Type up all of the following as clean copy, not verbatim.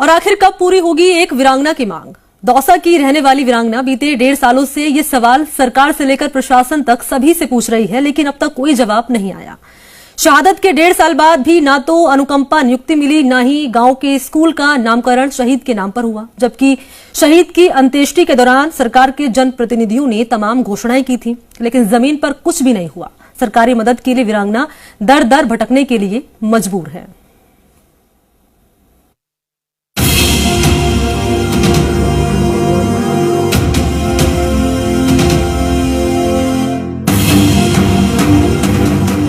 और आखिर कब पूरी होगी एक वीरांगना की मांग? दौसा की रहने वाली वीरांगना बीते 1.5 सालों से ये सवाल सरकार से लेकर प्रशासन तक सभी से पूछ रही है, लेकिन अब तक कोई जवाब नहीं आया। शहादत के 1.5 साल बाद भी ना तो अनुकंपा नियुक्ति मिली, ना ही गांव के स्कूल का नामकरण शहीद के नाम पर हुआ, जबकि शहीद की अंत्येष्टि के दौरान सरकार के जनप्रतिनिधियों ने तमाम घोषणाएं की थी, लेकिन जमीन पर कुछ भी नहीं हुआ। सरकारी मदद के लिए वीरांगना दर दर भटकने के लिए मजबूर है।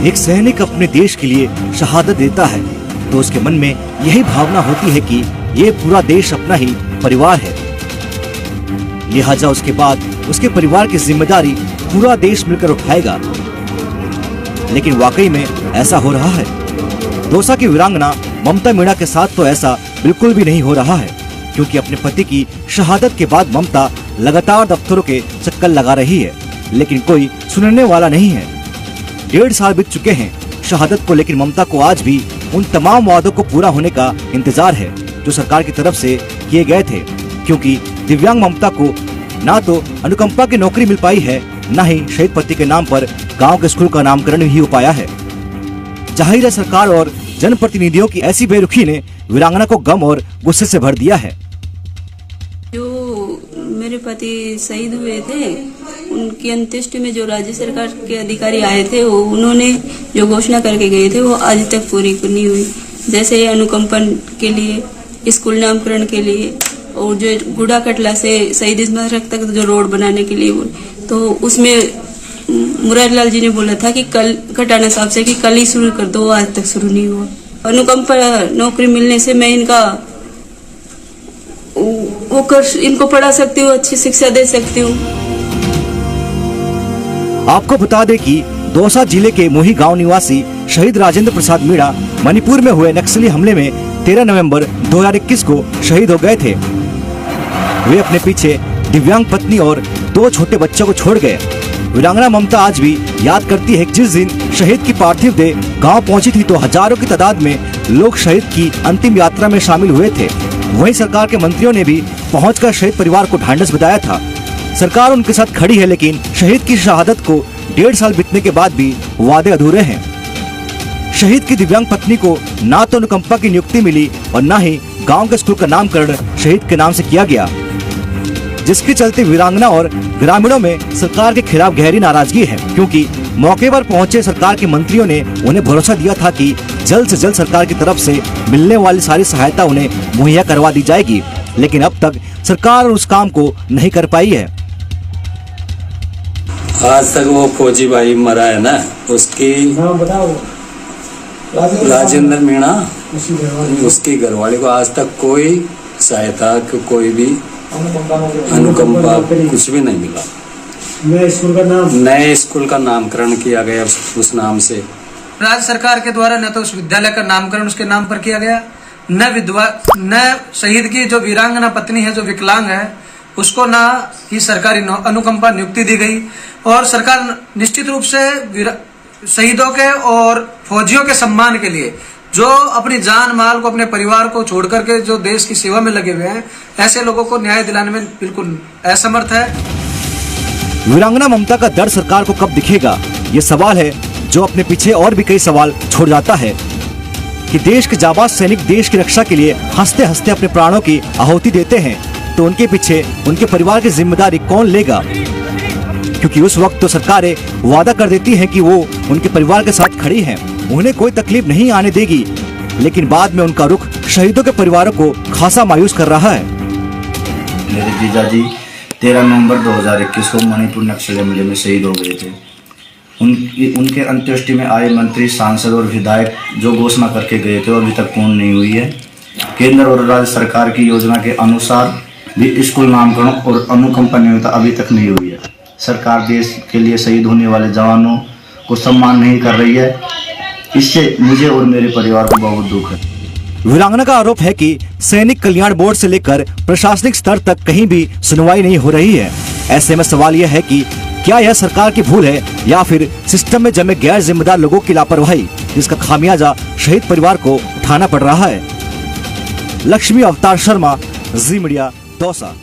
एक सैनिक अपने देश के लिए शहादत देता है तो उसके मन में यही भावना होती है कि ये पूरा देश अपना ही परिवार है, लिहाजा उसके बाद उसके परिवार की जिम्मेदारी पूरा देश मिलकर उठाएगा। लेकिन वाकई में ऐसा हो रहा है? दौसा की वीरांगना ममता मीणा के साथ तो ऐसा बिल्कुल भी नहीं हो रहा है, क्योंकि अपने पति की शहादत के बाद ममता लगातार दफ्तरों के चक्कर लगा रही है, लेकिन कोई सुनने वाला नहीं है। 1.5 साल बीत चुके हैं शहादत को, लेकिन ममता को आज भी उन तमाम वादों को पूरा होने का इंतजार है जो सरकार की तरफ से किए गए थे, क्योंकि दिव्यांग ममता को ना तो अनुकंपा की नौकरी मिल पाई है, न ही शहीद पति के नाम पर गांव के स्कूल का नामकरण ही हो पाया है। जाहिर है सरकार और जनप्रतिनिधियों की ऐसी बेरुखी ने वीरांगना को गम और गुस्से से भर दिया है। जो मेरे पति शहीद हुए थे, उनकी अंत्येष्टि में जो राज्य सरकार के अधिकारी आए थे, वो उन्होंने जो घोषणा करके गए थे वो आज तक पूरी नहीं हुई। जैसे अनुकंपन के लिए, स्कूल नामकरण के लिए, और जो गुड़ा कटला से शहीद स्मारक तक जो रोड बनाने के लिए, तो उसमें मुरारलाल जी ने बोला था कि कल खटाना साहब से कि कल ही शुरू कर दो, आज तक शुरू नहीं हुआ। अनुकंपा नौकरी मिलने से मैं इनको पढ़ा सकती हूँ, अच्छी शिक्षा दे सकती हूँ। आपको बता दें कि दौसा जिले के मोही गांव निवासी शहीद राजेंद्र प्रसाद मीणा मणिपुर में हुए नक्सली हमले में 13 नवंबर 2021 को शहीद हो गए थे। वे अपने पीछे दिव्यांग पत्नी और 2 छोटे बच्चों को छोड़ गए। वीरांगना ममता आज भी याद करती है कि जिस दिन शहीद की पार्थिव देह गांव पहुंची थी तो हजारों की तादाद में लोग शहीद की अंतिम यात्रा में शामिल हुए थे। वहीं सरकार के मंत्रियों ने भी पहुंचकर शहीद परिवार को ढांढस बंधाया था। सरकार उनके साथ खड़ी है, लेकिन शहीद की शहादत को 1.5 साल बीतने के बाद भी वादे अधूरे हैं। शहीद की दिव्यांग पत्नी को ना तो अनुकंपा की नियुक्ति मिली और न ही गांव के स्कूल का नामकरण शहीद के नाम से किया गया, जिसके चलते वीरांगना और ग्रामीणों में सरकार के खिलाफ गहरी नाराजगी है, क्योंकि मौके पर पहुंचे सरकार के मंत्रियों ने उन्हें भरोसा दिया था कि जल्द से जल्द सरकार की तरफ से मिलने वाली सारी सहायता उन्हें मुहैया करवा दी जाएगी, लेकिन अब तक सरकार उस काम को नहीं कर पाई है। आज तक वो फौजी भाई मरा है ना, उसकी राजेंद्र मीणा, उसकी घरवाली को आज तक कोई सहायता, कोई भी अनुकंपा कुछ भी नहीं मिला। नए स्कूल का नामकरण किया गया उस नाम से। राज्य सरकार के द्वारा न तो उस विद्यालय का नामकरण उसके नाम पर किया गया, न शहीद की जो वीरांगना पत्नी है, जो विकलांग है, उसको ना ही सरकारी अनुकंपा नियुक्ति दी गई। और सरकार निश्चित रूप से शहीदों के और फौजियों के सम्मान के लिए जो अपनी जान माल को, अपने परिवार को छोड़ करके जो देश की सेवा में लगे हुए हैं, ऐसे लोगों को न्याय दिलाने में बिल्कुल असमर्थ है। वीरांगना ममता का दर्द सरकार को कब दिखेगा, ये सवाल है जो अपने पीछे और भी कई सवाल छोड़ जाता है कि देश के जाबाज सैनिक देश की रक्षा के लिए हंसते हंसते अपने प्राणों की आहुति देते हैं, तो उनके पीछे उनके परिवार की जिम्मेदारी कौन लेगा? क्योंकि उस वक्त तो सरकारें वादा कर देती हैं कि वो उनके परिवार के साथ खड़ी हैं, उन्हें कोई तकलीफ नहीं आने देगी, लेकिन बाद में उनका रुख शहीदों के परिवारों को खासा मायूस कर रहा है। मेरे जीजा जी 13 नवंबर 2021 को मणिपुर नक्सली हमले में शहीद हो गए थे। उनके अंत्येष्टि में आए मंत्री, सांसद और विधायक जो घोषणा करके गए थे वो अभी तक पूर्ण नहीं हुई है। केंद्र और राज्य सरकार की योजना के अनुसार भी स्कूल नामकरण और अनुकंपा नियुक्ति अभी तक नहीं हुई है। सरकार देश के लिए शहीद होने वाले जवानों को सम्मान नहीं कर रही है। इससे मुझे और मेरे परिवार को बहुत दुख है। वीरांगना का आरोप है कि सैनिक कल्याण बोर्ड से लेकर प्रशासनिक स्तर तक कहीं भी सुनवाई नहीं हो रही है। ऐसे में सवाल यह है कि क्या यह सरकार की भूल है या फिर सिस्टम में जमे गैर जिम्मेदार लोगों की लापरवाही, जिसका खामियाजा शहीद परिवार को उठाना पड़ रहा है। लक्ष्मी अवतार शर्मा, जी मीडिया, दौसा।